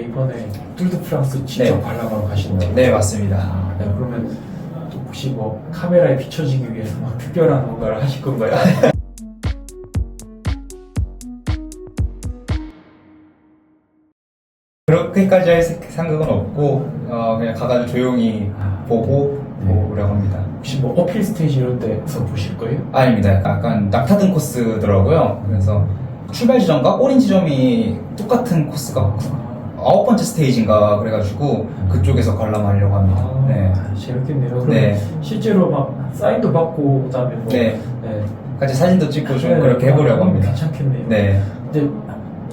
이번에 뚜르드 프랑스 직접 네. 관람하러 가시는 거예요? 네, 맞습니다. 네, 그러면 또 혹시 뭐 카메라에 비춰지기 위해서 막 특별한 뭔가를 하실 건가요? 그렇게까지 할 생각은 없고 그냥 가가지고 조용히 보고 네. 오려고 합니다. 혹시 뭐 어필 스테이지 이런 데서 보실 거예요? 아닙니다. 약간 낙타등 코스더라고요. 그래서 출발 지점과 오린 지점이 똑같은 코스가 9번째 스테이지인가 그래가지고 그쪽에서 관람하려고 합니다. 네. 재밌겠네요. 그럼 네. 실제로 막 사인도 받고 그다음에 뭐 네. 네. 같이 사진도 찍고 좀 네, 그렇게 해보려고 합니다. 괜찮겠네요. 네. 근데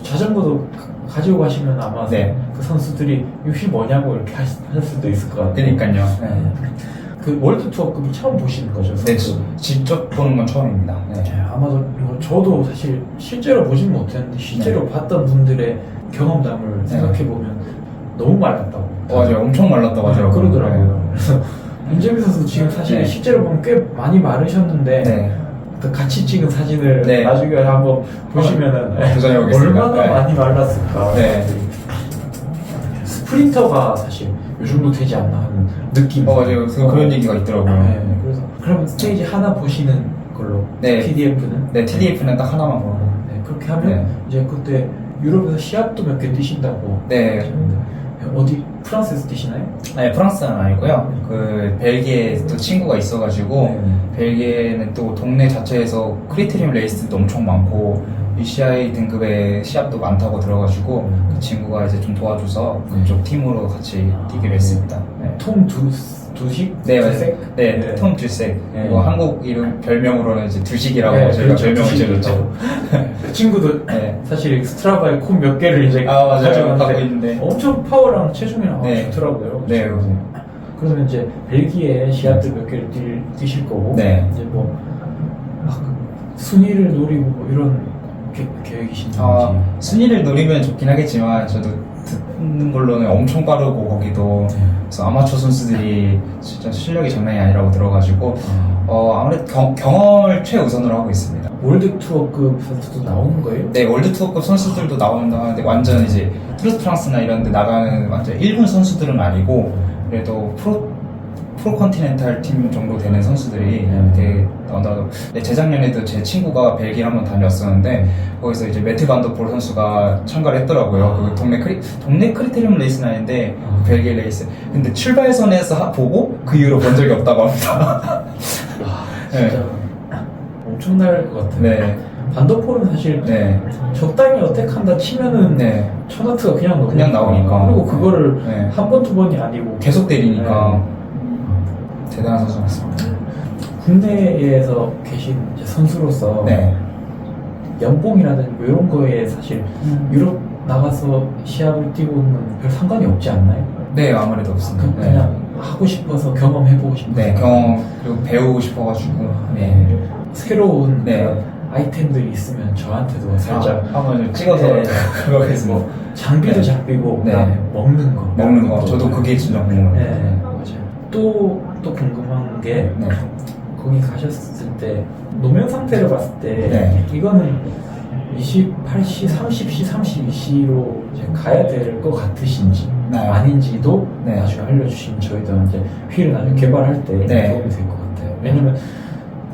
자전거도 가지고 가시면 아마 네. 그 선수들이 이게 뭐냐고 이렇게 할 수도 있을 것 같아요. 그러니까요. 네. 그 월드 투어급을 처음 보시는 거죠? 네, 선수? 직접 보는 건 처음입니다. 네. 네, 아마도 이거 저도 사실 실제로 보진 못했는데 실제로 봤던 분들의 경험담을 네. 생각해보면 너무 말랐다고. 맞아요. 엄청 말랐다고 하더라고요. 그러더라고요. 그래서 윤재민 선수 지금 사실 네. 실제로 보면 꽤 많이 마르셨는데 네. 그 같이 찍은 사진을 네. 나중에 한번 보시면은 도전해보겠습니다. 얼마나 네. 많이 말랐을까. 네. 스프린터가 사실 요 정도 되지 않나 하는 느낌. 맞아요. 그런 얘기가 있더라고요. 네. 그래서 그러면 스테이지 하나 보시는 걸로 네. PDF는 네, TDF는 딱 하나만 보고. 네, 그렇게 하면 네. 이제 그때 유럽에서 시합도 몇 개 뛰신다고. 네. 어디 프랑스에서 뛰시나요? 아니, 프랑스는 아니고요. 그 벨기에 또 친구가 있어가지고 네. 벨기에는 또 동네 자체에서 크리테리움 레이스도 엄청 많고 UCI 등급의 시합도 많다고 들어가지고 그 친구가 이제 좀 도와줘서 그쪽 팀으로 같이 뛰기로 했습니다. 네. 톰 두식? 네, 두색? 네, 네. 톰 듀색. 네. 그리고 한국 이름 별명으로는 이제 두식이라고 네, 저희가 그렇죠. 별명을 두식이죠. 지어줬죠. 그 친구도 네. 사실 스트라바에 콤 몇 개를 이제 아, 맞아요. 가져갔는데 갖고 있는데. 엄청 파워랑 체중이랑 네. 좋더라고요. 네, 맞아요. 그러면 이제 벨기에 시합들 몇 개를 뛰실 거고 네. 이제 뭐 막 순위를 노리고 뭐 이런 계획이신지. 순위를 노리면 좋긴 하겠지만 저도 듣는 걸로는 엄청 빠르고 거기도 네. 그래서 아마추어 선수들이 진짜 실력이 장난이 아니라고 들어가지고 아무래도 경험을 최우선으로 하고 있습니다. 월드 투어급 선수도 나오는 거예요? 네, 월드 투어급 선수들도 나온다 하는데 완전 이제 트루스 프랑스나 이런 데 나가는 완전 1군 선수들은 아니고 그래도 프로 컨티넨탈 팀 정도 되는 선수들이 되게 나온다고. 네, 재작년에도 제 친구가 벨기에 한번 다녔었는데 거기서 이제 매트 반더폴 선수가 참가를 했더라고요. 그 동네 크리테리움 레이스는 아닌데 벨기에 레이스. 근데 출발선에서 보고 그 이후로 본 적이 없다고 합니다. 진짜 엄청날 것 같아요. 네. 반더폴은 사실 네. 적당히 어택한다 치면은 네. 천하트가 그냥 그냥 나오니까. 그리고 그거를 네. 한 번 두 번이 아니고 계속 때리니까 대단한 선수 같습니다. 국내에서 계신 이제 선수로서 네. 연봉이라든지 뭐 이런 거에 사실 유럽 나가서 시합을 뛰고는 별 상관이 없지 않나요? 네, 아무래도 없습니다. 네. 그냥 하고 싶어서 경험해보고 싶어서 네, 경험 그리고 배우고 싶어가지고 네. 새로운 네. 그런 아이템들이 있으면 저한테도 살짝 한번 좀 찍어서 네. 그러겠습니다. 뭐 장비도 네. 잡히고 네. 그다음에 먹는 거 먹는 거 저도 그게 진짜 궁금해요. 네, 맞아요. 또 궁금한 게 네. 거기 가셨을 때 노면 상태를 봤을 때 네. 이거는 28시, 30시, 32시로 이제 가야 될 것 같으신지 네. 아닌지도 네. 나중에 알려주시면 저희도 이제 휠을 나중에 개발할 때 네. 도움이 될 것 같아요. 왜냐면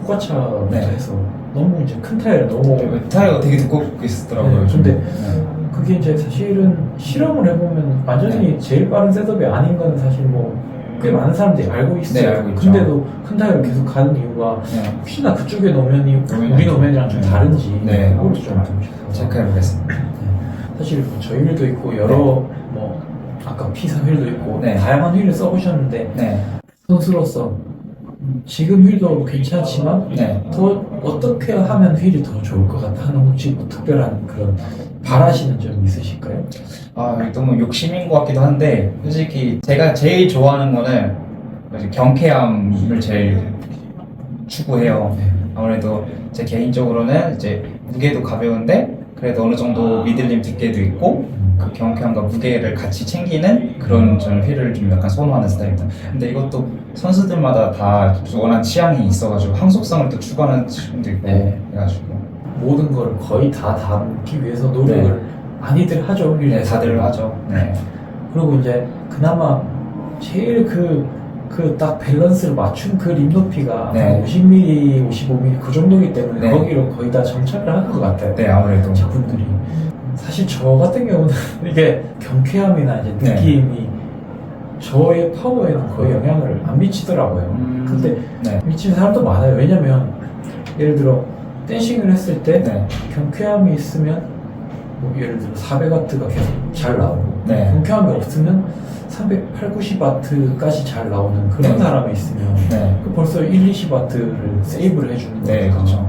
포가차부터 네. 해서 너무 이제 큰 타이어를 너무 타이어가 되게 두껍게 있었더라고요. 네, 근데 네. 그게 이제 사실은 실험을 해보면 완전히 제일 빠른 셋업이 아닌 건 사실 뭐 꽤 많은 사람들이 알고 있어요. 네, 알고 있죠. 근데도 큰 타이어를 계속 가는 이유가 네. 혹시나 그쪽의 노면이 우리 노면이랑 좀 다른지 네. 그걸 좀 알려주셔서 체크해보겠습니다. 사실 뭐 저희 휠도 있고 여러 뭐 아까 피사 휠도 있고 네. 다양한 휠을 써보셨는데 네. 선수로서 지금 휠도 괜찮지만 네. 더 어떻게 하면 휠이 더 좋을 것 같다 하는 혹시 뭐 특별한 그런 바라시는 점이 있으실까요? 너무 욕심인 것 같기도 한데 솔직히 제가 제일 좋아하는 거는 이제 경쾌함을 제일 추구해요. 아무래도 제 개인적으로는 이제 무게도 가벼운데 그래도 어느 정도 미들림 두께도 있고 그 경쾌함과 무게를 같이 챙기는 그런 저는 휠을 좀 약간 선호하는 스타일입니다. 근데 이것도 선수들마다 다 원하는 취향이 있어가지고 항속성을 또 추구하는 친구도 있고 네. 해가지고 모든 걸 거의 다 담기 위해서 노력을 많이들 하죠. 네, 다들 하죠. 네. 그리고 이제 그나마 제일 그 딱 밸런스를 맞춘 그 립 높이가 네. 한 50mm, 55mm 그 정도이기 때문에 네. 거기로 거의 다 정착을 하는 것 같아요. 네, 아무래도. 제품들이. 사실 저 같은 경우는 이게 경쾌함이나 이제 네. 느낌이 저의 파워에는 거의 영향을 안 미치더라고요. 근데 네. 미치는 사람도 많아요. 왜냐면 예를 들어 댄싱을 했을 때 네. 경쾌함이 있으면 뭐 예를 들어 400W가 계속 잘 나오고 네. 경쾌함이 없으면 380W까지 잘 나오는 그런 네. 사람이 있으면 네. 그 벌써 1, 20W를 세이브를 해주는 네, 거니까 그렇죠.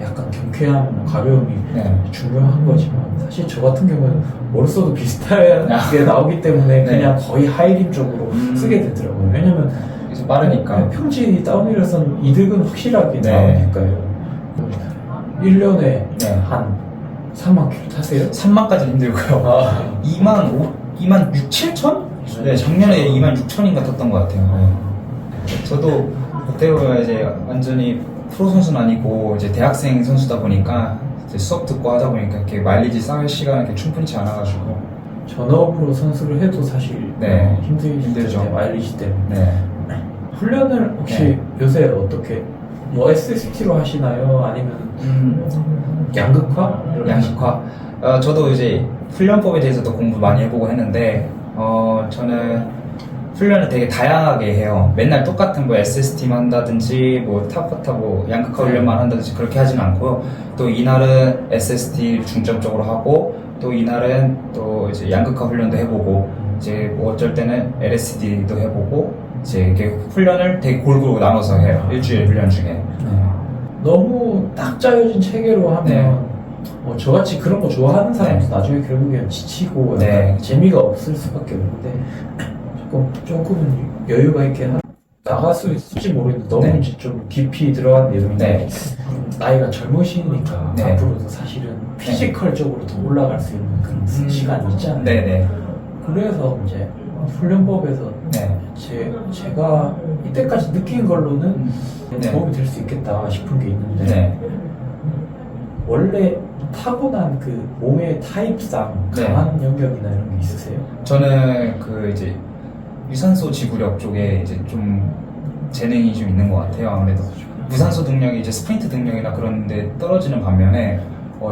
약간 경쾌함, 가벼움이 네. 중요한 거지만 사실 저 같은 경우는 뭘 써도 비슷하게 나오기 때문에 네. 그냥 거의 하이림 쪽으로 쓰게 되더라고요. 왜냐면 그래서 빠르니까. 평지 다운힐에서는 이득은 확실하게 네. 나오니까요. 1년에 네. 한 3만 킬로 타세요? 3만까지 힘들고요. 아. 2만 6, 7천? 네, 작년에 2만 6천인가 탔던 것 같아요. 네. 저도 그때 보면 이제 완전히 프로 선수는 아니고 이제 대학생 선수다 보니까 이제 수업 듣고 하다 보니까 이렇게 마일리지 쌓을 시간이 이렇게 충분치 않아가지고. 전업으로 선수를 해도 사실 네. 힘들죠. 마일리지 때문에. 네. 훈련을 혹시 네. 요새 어떻게 뭐 SST로 하시나요? 아니면 양극화? 양식화. 저도 이제 훈련법에 대해서도 공부 많이 해보고 했는데, 저는 훈련을 되게 다양하게 해요. 맨날 똑같은 뭐 SST만 한다든지, 뭐 타파타 뭐 양극화 훈련만 한다든지 그렇게 하진 않고요. 또 이날은 SST 중점적으로 하고, 또 이날은 또 이제 양극화 훈련도 해보고, 이제 뭐 어쩔 때는 LSD도 해보고, 이제 이렇게 훈련을 되게 골고루 나눠서 해요. 일주일 훈련 중에. 네. 너무 딱 짜여진 체계로 하면 네. 저같이 그런 거 좋아하는 사람도 네. 나중에 결국엔 지치고 약간 네. 재미가 없을 수밖에 없는데 조금은 여유가 있게 나갈 수 있을지 모르겠는데 너무 네. 이제 좀 깊이 들어간 내용인데 네. 나이가 젊으시니까 네. 앞으로도 사실은 피지컬적으로 더 올라갈 수 있는 그런 시간이 있잖아요. 네네. 그래서 이제 훈련법에서 네. 제가 이때까지 느낀 걸로는 네. 도움이 될 수 있겠다 싶은 게 있는데 네. 원래 타고난 그 몸의 타입상 네. 강한 영역이나 이런 게 있으세요? 저는 그 이제 유산소 지구력 쪽에 이제 좀 재능이 좀 있는 것 같아요. 아무래도 무산소 능력이 이제 스프린트 능력이나 그런데 떨어지는 반면에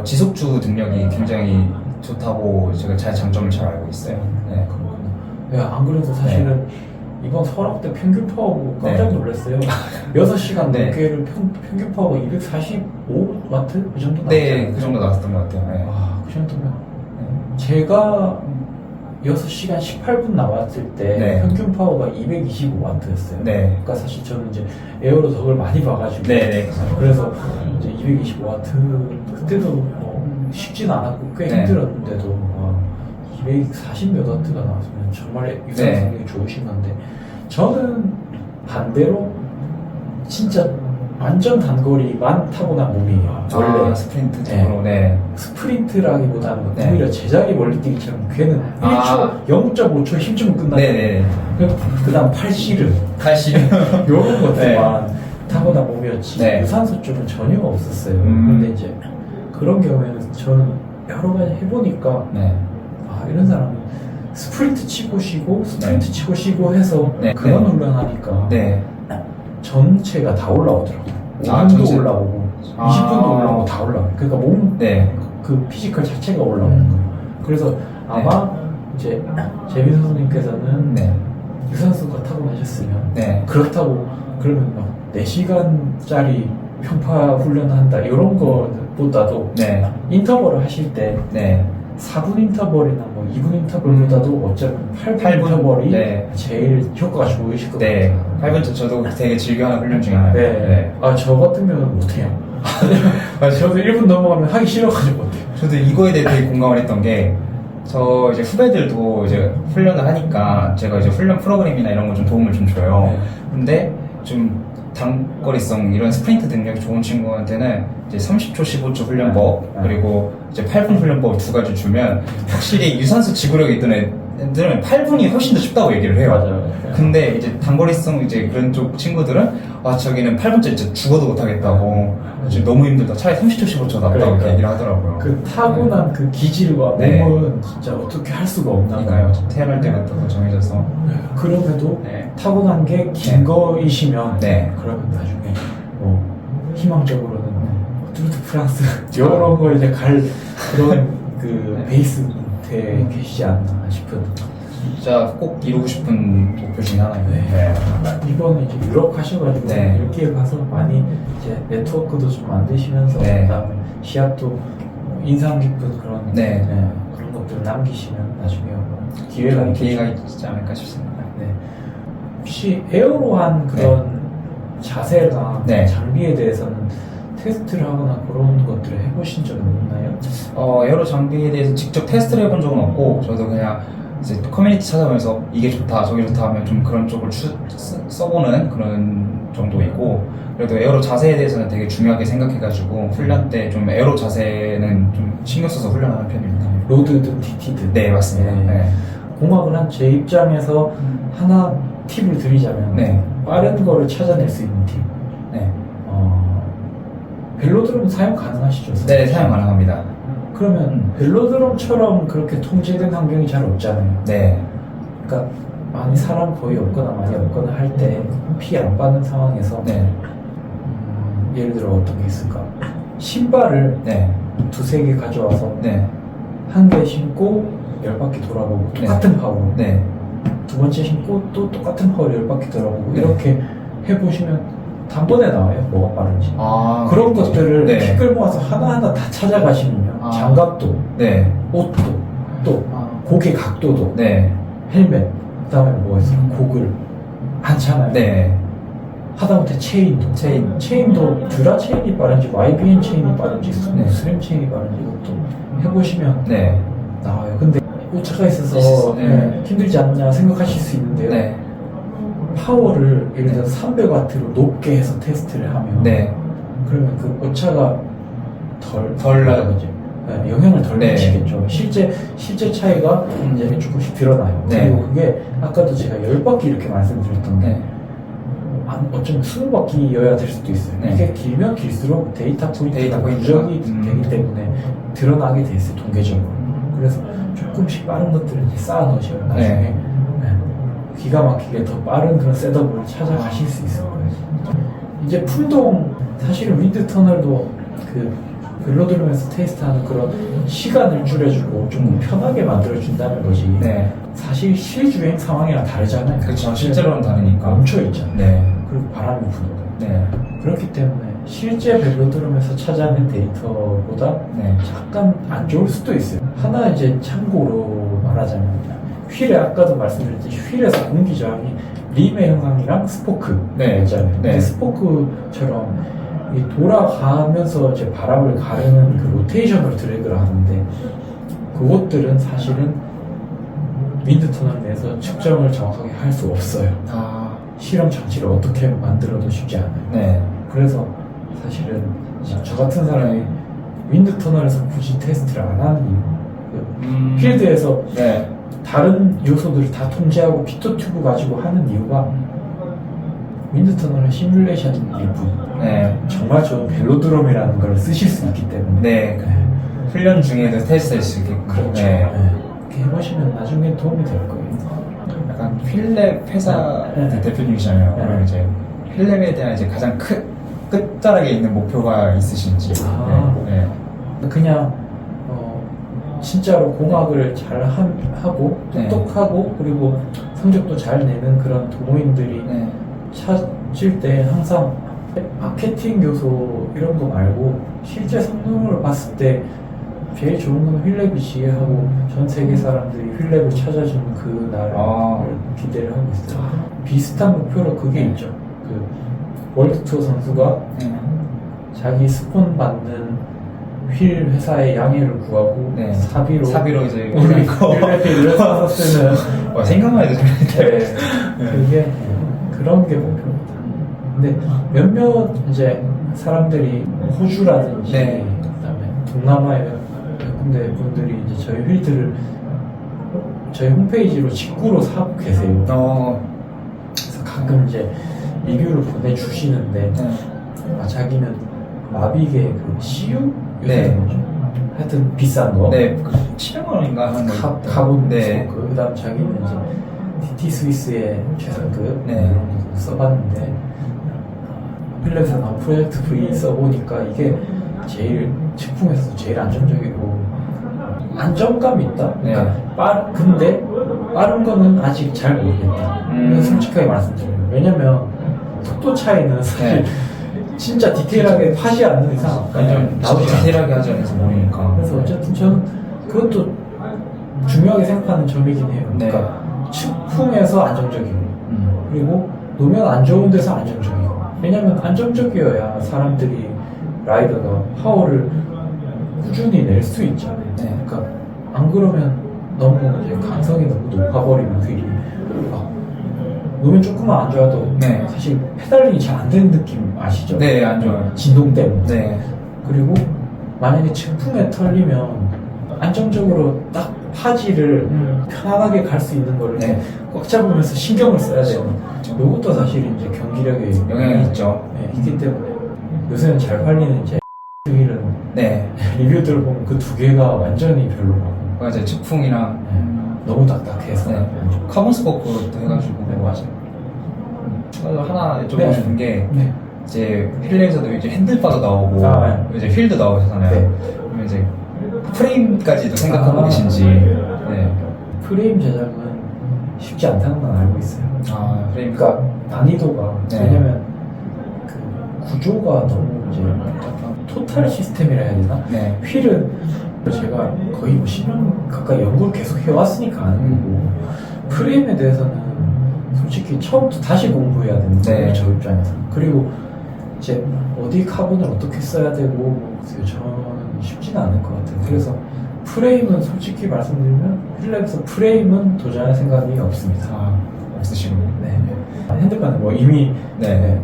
지속주 능력이 굉장히 좋다고 제가 잘 장점을 잘 알고 있어요. 네. 네, 안 그래도 사실은 이번 설악 때 평균 파워고 깜짝 놀랐어요. 6시간 네. 넘게를 평균 파워가 245와트? 그 정도 나왔잖아요. 네, 그 정도 나왔던 것 같아요. 네. 그 정도면 제가 6시간 18분 나왔을 때 네. 평균 파워가 225와트였어요. 네. 그러니까 사실 저는 이제 에어로 덕을 많이 봐가지고 네, 네. 그래서 이제 225와트 그때도 뭐 쉽진 않았고 꽤 네. 힘들었는데도 240몇 와트가 나왔으면 정말 유산성이 좋으신 건데 저는 반대로 진짜 완전 단거리만 타고난 몸이에요. 원래 스프린트 쪽으로. 네. 스프린트라기보다는 네. 오히려 제자리 멀리뛰기처럼 걔는 아. 1초, 0.5초 힘주면 끝나요. 네네. 그 다음 팔씨름 칼슘. 이런 것들만 타고난 몸이었지 네. 유산소 쪽은 전혀 없었어요. 음. 근데 이제 그런 경우에는 저는 여러 가지 해보니까 네. 이런 사람은 스프린트 치고 쉬고 스프린트 치고 쉬고 해서 네. 그런 네. 훈련하니까 네. 전체가 다 올라오더라고요. 5분도 전체. 올라오고 아. 20분도 올라오고 다 올라와요. 그러니까 몸 네. 그 피지컬 자체가 올라오는 거예요. 그래서 아마 이제 재민 선수님께서는 네. 유산소가 타고나셨으면 네. 그렇다고 그러면 막 4시간짜리 평파 훈련한다 이런 거보다도 네. 인터벌을 하실 때 네. 4분 인터벌이나 뭐 2분 인터벌보다도 어쩌면 8분 8분, 인터벌이 네. 제일 효과가 좋으실 것 네. 같아요. 8분 저도 되게 즐겨하는 훈련 중에 하나예요. 네. 저 같은 경우는 못해요. 저도 1분 넘어가면 하기 싫어가지고 못해요. 저도 이거에 대해 되게 공감을 했던 게, 저 이제 후배들도 이제 훈련을 하니까 제가 이제 훈련 프로그램이나 이런 거 좀 도움을 좀 줘요. 네. 근데 좀 단거리성 이런 스프린트 능력이 좋은 친구한테는 이제 30초, 15초 훈련법 네. 그리고 이제 8분 훈련법 두 가지 주면 확실히 유산소 지구력이 있던 애들은 8분이 훨씬 더 쉽다고 얘기를 해요. 맞아요. 근데 이제 단거리성 이제 그런 쪽 친구들은 저기는 8분째 진짜 죽어도 못하겠다고 너무 힘들다. 차라리 30초씩으로 더 낫다고 그러니까. 이렇게 얘기를 하더라고요. 그 타고난 그 기질과 네. 몸은 진짜 어떻게 할 수가 없나 그러니까요. 태어날 때부터 정해져서. 그럼에도 네. 타고난 게 긴 네. 거이시면 네. 그러면 나중에 뭐 희망적으로는 뚜르드 프랑스 이런 거 이제 갈 그런 그 베이스 돼 계시지 않나 싶은. 진짜 꼭 이루고 싶은 목표 중에 하나예요. 네. 이번에 이제 유럽 가셔가지고 네. 이렇게 가서 많이 이제 네트워크도 좀 만드시면서 네. 그다음에 시합도 인상 깊은 그런 네. 그런 것들을 남기시면 나중에 뭐 기회가 기회가 있겠죠. 있지 않을까 싶습니다. 네. 혹시 에어로 한 그런 자세나 네. 장비에 대해서는 테스트를 하거나 그런 것들을 해보신 적은 있나요? 여러 장비에 대해서 직접 테스트를 해본 적은 없고, 저도 그냥 이제 커뮤니티 찾아보면서 이게 좋다, 저게 좋다 하면 좀 그런 쪽을 써보는 그런 정도이고, 그래도 에어로 자세에 대해서는 되게 중요하게 생각해가지고, 훈련 때 좀 에어로 자세는 좀 신경 써서 훈련하는 편입니다. 로드든 DT든. 네, 맞습니다. 네. 네. 공학을 한 제 입장에서 하나 팁을 드리자면 네. 빠른 거를 찾아낼 수 있는 팁. 네. 벨로드롬 사용 가능하시죠? 네, 사용 가능합니다. 그러면 벨로드롬처럼 그렇게 통제된 환경이 잘 없잖아요. 네. 그러니까 많이 사람 거의 없거나 많이 없거나 할 때 피 안 받는 상황에서 네. 예를 들어 어떤 게 있을까? 신발을 네. 두세 개 가져와서 네. 한 개 신고 10바퀴 돌아보고 네. 똑같은 파워로 네. 두 번째 신고 또 똑같은 파워로 10바퀴 돌아보고 네. 이렇게 해보시면 단번에 나와요. 뭐가 빠른지. 아, 그런 것들을 네. 픽을 모아서 하나하나 다 찾아가시면요. 아. 장갑도, 네. 옷도, 또 고개 각도도, 네. 헬멧, 그 다음에 뭐가 있어요? 고글, 많잖아요. 네. 하다못해 체인도. 체인도 듀라 체인이 빠른지, YBN 체인이 빠른지, 네. 스램 체인이 빠른지 이것도 해보시면 네. 나와요. 근데 오차가 있어서 네. 힘들지 않냐 생각하실 수 있는데요. 네. 파워를 예를 들어서 300W로 높게 해서 테스트를 하면 네. 그러면 그 오차가 덜 나죠. 네, 영향을 덜 네. 미치겠죠. 실제 차이가 이제 조금씩 드러나요. 네. 그리고 그게 아까도 제가 10바퀴 이렇게 말씀드렸던 게 네. 어쩌면 20바퀴여야 될 수도 있어요. 네. 이게 길면 길수록 데이터 포인트가 누적이 되기 때문에 드러나게 돼 있어요. 통계적으로. 그래서 조금씩 빠른 것들을 이제 쌓아 놓으시면 나중에 네. 기가 막히게 더 빠른 그런 셋업을 찾아가실 수 있을 거예요. 이제 풀동 사실은 윈드 터널도 그 벨로드롬에서 테스트하는 그런 시간을 줄여주고 조금 편하게 만들어준다는 거지. 네. 사실 실주행 상황이랑 다르잖아요. 그렇죠. 실제로는 다르니까. 멈춰 있잖아요. 네. 그리고 바람이 부는 거예요. 네. 그렇기 때문에 실제 벨로드롬에서 찾아낸 데이터보다 네. 약간 안 좋을 수도 있어요. 하나 이제 참고로 말하자면 휠에 아까도 말씀드렸듯이 휠에서 공기 저항이 림의 형상이랑 스포크 네. 있잖아요. 네. 근데 스포크처럼 이 돌아가면서 이제 바람을 가르는 그 로테이션으로 드래그를 하는데 그것들은 사실은 윈드 터널 내에서 측정을 정확하게 할 수 없어요. 아. 실험 장치를 어떻게 만들어도 쉽지 않아요. 네. 그래서 사실은 저 같은 사람이 윈드 터널에서 굳이 테스트를 안 하는 이유, 필드에서 네. 다른 요소들을 다 통제하고 피터 튜브 가지고 하는 이유가 윈드 터널은 시뮬레이션일 뿐 네. 정말 좋은 벨로드롬이라는 걸 쓰실 수 있기 때문에 네. 훈련 중에도 테스트할 수 있게끔. 그렇죠. 네. 이렇게 해보시면 나중에 도움이 될 거예요. 약간 휠랩 회사 네. 대표님이잖아요. 네. 그럼 이제 휠랩에 대한 이제 가장 끝자락에 있는 목표가 있으신지. 아. 네. 그냥 진짜로 공학을 잘 하고 네. 똑똑하고 그리고 성적도 잘 내는 그런 동호인들이 네. 찾을 때 항상 마케팅 요소 이런 거 말고 실제 성능을 봤을 때 제일 좋은 건 휠랩이지 하고 전 세계 사람들이 휠랩을 찾아주는 그날을 기대를 하고 있어요. 비슷한 목표로 그게 있죠. 그 월드 투어 선수가 네. 자기 스폰 받는 휠 회사의 양해를 구하고 네. 사비로 이제 우리 휠랩을 사서 쓰는 생각만 해도 재밌는데. 그게 그런 게 목표입니다. 근데 몇몇 이제 사람들이 호주라든지 네. 그다음에 동남아의 몇 군데 분들이 이제 저희 휠들을 저희 홈페이지로 직구로 사고 계세요. 그래서 가끔 이제 리뷰를 보내주시는데 자기는 마빅의 그 CU? 요새 뭐죠? 하여튼 비싼 거. 네, 700만 원인가 하는 거. 카본 네. 그 다음 자기는 이제 DT 스위스의 최상급 네. 이런 것도 써봤는데 필랩에서 나온 프로젝트 V 써보니까 이게 제일 제품에서 제일 안정적이고 안정감이 있다. 그러니까 네. 근데 빠른 거는 아직 잘 모르겠다. 솔직하게 말씀드려요. 왜냐면 속도 차이는 사실 진짜 디테일하게 파지 않는 이상 나도 디테일하게 하지 않아서 모르니까. 그래서 어쨌든 저는 그것도 중요하게 생각하는 점이긴 해요. 네. 그러니까 측풍에서 안정적이고 그리고 노면 안 좋은 데서 안정적이고. 왜냐면 안정적이어야 사람들이 라이더가 파워를 꾸준히 낼 수 있잖아요. 네. 그러니까 안 그러면 너무 이제 강성이 너무 높아버리면 휠이 노면 조금만 안 좋아도 네. 사실 페달링이 잘 안 되는 느낌 아시죠? 네, 안 좋아요. 진동 때문에. 네. 그리고 만약에 측풍에 털리면 안정적으로 딱 파지를 편안하게 갈 수 있는 거를 네. 꽉 잡으면서 신경을 써야 돼요. 이것도 사실 이제 경기력에 영향이 있죠. 네, 있기 때문에 요새는 잘 팔리는 이제 휠은 네. 리뷰들을 보면 그 두 개가 완전히 별로라고. 맞아요. 측풍이랑 너무 딱딱해서. 네. 카본 스코프도 해가지고. 네, 맞아요. 하나 여쭤보고 네. 싶은 게 네. 이제 휠에서도 이제 핸들바도 나오고 이제 휠도 나오잖아요. 네. 그러면 이제 프레임까지도 생각하고 계신지. 네. 프레임 제작은 쉽지 않다는 건 알고 있어요. 프레임. 그러니까 난이도가 네. 왜냐면 그 구조가 너무 이제 약간 토탈 시스템이라 해야 되나? 네. 휠은 제가 거의 뭐 10년 가까이 연구를 계속 해왔으니까 아는 거고 프레임에 대해서는 솔직히 처음부터 다시 공부해야 되는 거예요. 네. 저 입장에서. 그리고 이제 어디 카본을 어떻게 써야 되고 뭐 저는 쉽지는 않을 것 같아요. 그래서 프레임은 솔직히 말씀드리면 휠랩에서 프레임은 도전할 생각이 없습니다. 없으시군요. 네. 핸드바는 뭐 이미 네.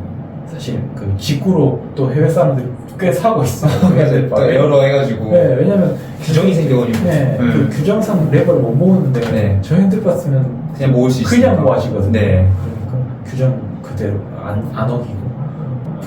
사실 그 직구로 또 해외 사람들이 꽤 사고 있어요. 그래서 또 에어로 해가지고. 네, 왜냐면 규정이 생겨버리고. 네, 그 규정상 랩을 못 모으는데 네. 저 핸드바 쓰면 그냥 모을 수 있어요. 그냥 모아지거든요. 네. 그러니까 규정 그대로 안 어기고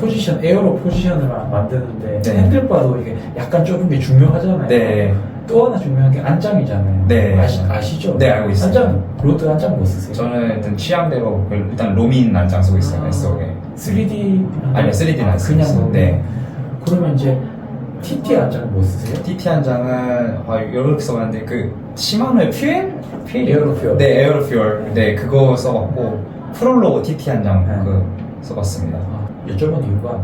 포지션 에어로 포지션을 만드는데 네. 핸들바도 이게 약간 좁은 게 중요하잖아요. 네. 또 하나 중요한 게 안장이잖아요. 네. 아시죠? 네, 알고 있습니다. 로드 안장 뭐 쓰세요? 저는 일단 취향대로 일단 로민 안장 쓰고 있어요. S-Og에. 3D 아니요, 3D는 안 쓰고 그냥 있어요. 뭐 네. 그러면 이제 TT 안장은 뭐 쓰세요? TT 안장은 여러 개 써봤는데 그 시마노의 퓨엘? 에어로 퓨얼. 네, 에어로 퓨얼. 네, 그거 써봤고 프롤로그 TT 안장 네. 그 써봤습니다. 여쭤본 이유가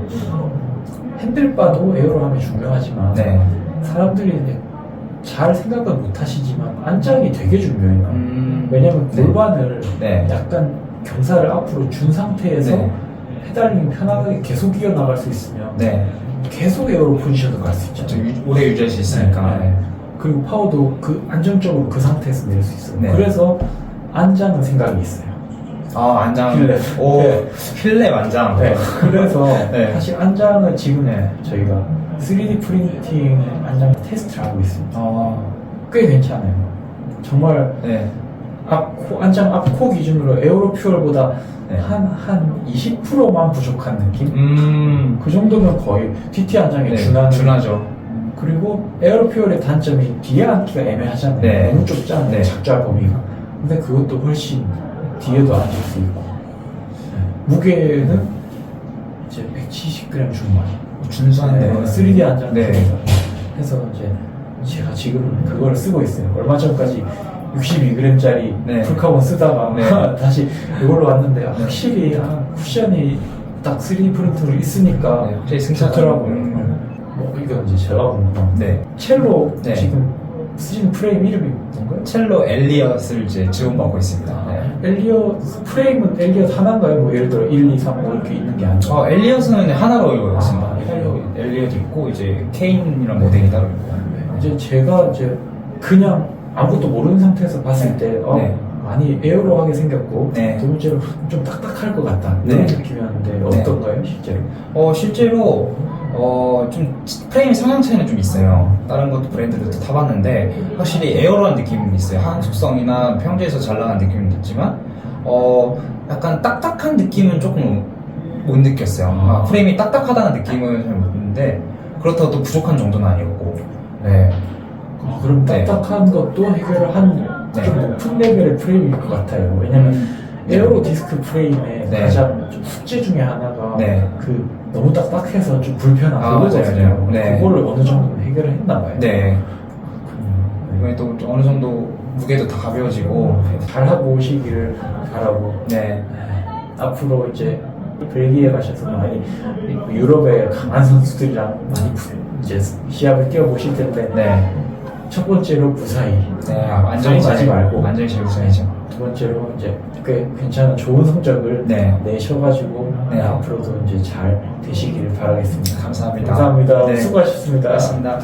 핸들바도 에어로 하면 중요하지만 네. 사람들이 이제 잘 생각은 못 하시지만 안장이 되게 중요해요. 왜냐면 네. 골반을 네. 약간 경사를 앞으로 준 상태에서 네. 페달링 편하게 계속 이어나갈 수 있으면 네. 계속 에어로 포지션도 갈 수 있잖아요. 오래 유지할 수 있으니까. 네. 그리고 파워도 그 안정적으로 그 상태에서 낼 수 있어요. 네. 그래서 안장은 생각이 있어요. 안장. 휠랩. 오, 네. 휠랩 안장. 네. 그래서 네. 사실 안장은 지금 저희가 3D 프린팅 안장 테스트를 하고 있습니다. 꽤 괜찮아요. 정말 네. 안장 앞코 기준으로 에어로 퓨얼보다 네. 한 20%만 부족한 느낌? 그 정도면 거의 TT 안장에 네, 준하죠. 그리고 에어로 퓨얼의 단점이 뒤에 앉기가 애매하잖아요. 네. 너무 좁잖아요. 네. 작자 범위가. 근데 그것도 훨씬 뒤에도 앉을 수 있고. 무게는 이제 170g 중반. 준수한데요. 3D 안장. 네. 해서 이제 제가 지금 그걸 쓰고 있어요. 얼마 전까지 62g짜리 네. 풀카본 쓰다가 네. 다시 이걸로 왔는데 확실히 쿠션이 딱 3D 프린터로 있으니까 네, 확실히 승차감. 좋더라고요. 뭐 이건 이제 제가 궁금한 네. 첼로 네. 지금 쓰시는 프레임 이름이 뭔가요? 첼로 엘리엇을 이제 지원받고 있습니다. 네. 엘리엇 프레임은 엘리엇 하나인가요? 뭐 예를 들어 1, 2, 3, 5 이렇게 있는 게 아니고 엘리엇은 하나로 이루어져 있습니다. 아, 엘리엇 있고 이제 케인이랑 모델이 따로 있고. 이제 제가 이제 그냥 아무것도 모르는 상태에서 봤을 때 네. 많이 에어로하게 생겼고 네. 두 번째로 좀 딱딱할 것 같다 네. 이런 느낌이었는데 네. 어떤가요 실제로? 실제로 좀 프레임 성향 차이는 좀 있어요. 다른 것도 브랜드들도 타봤는데 확실히 에어로한 느낌이 있어요. 한속성이나 평지에서 잘 나가는 느낌은 있지만 약간 딱딱한 느낌은 조금 못 느꼈어요. 프레임이 딱딱하다는 느낌은 잘 못 느꼈는데 그렇다고 또 부족한 정도는 아니었고. 네. 그럼 네. 딱딱한 것도 해결을 한 좀 네. 높은 레벨의 프레임일 것 같아요. 왜냐면 에어로 디스크 프레임의 네. 가장 좀 숙제 중에 하나가 네. 그 너무 딱딱해서 좀 불편하고 맞아요, 그러거든요. 맞아요. 네. 그거를 어느 정도 해결을 했나 봐요. 네. 이번에 또 어느 정도 무게도 다 가벼워지고. 잘하고 오시기를 바라고. 네. 앞으로 이제 벨기에 가셔서 많이 유럽의 강한 선수들이랑 많이 이제 시합을 뛰어보실 텐데 네. 첫 번째로 무사히 네. 완전히 가지 말고 완전히 제 우선이죠. 두 번째로 이제 꽤 괜찮은 좋은 성적을 네. 내셔가지고 네. 앞으로도 이제 잘 되시기를 바라겠습니다. 감사합니다. 감사합니다. 네. 수고하셨습니다. 고맙습니다.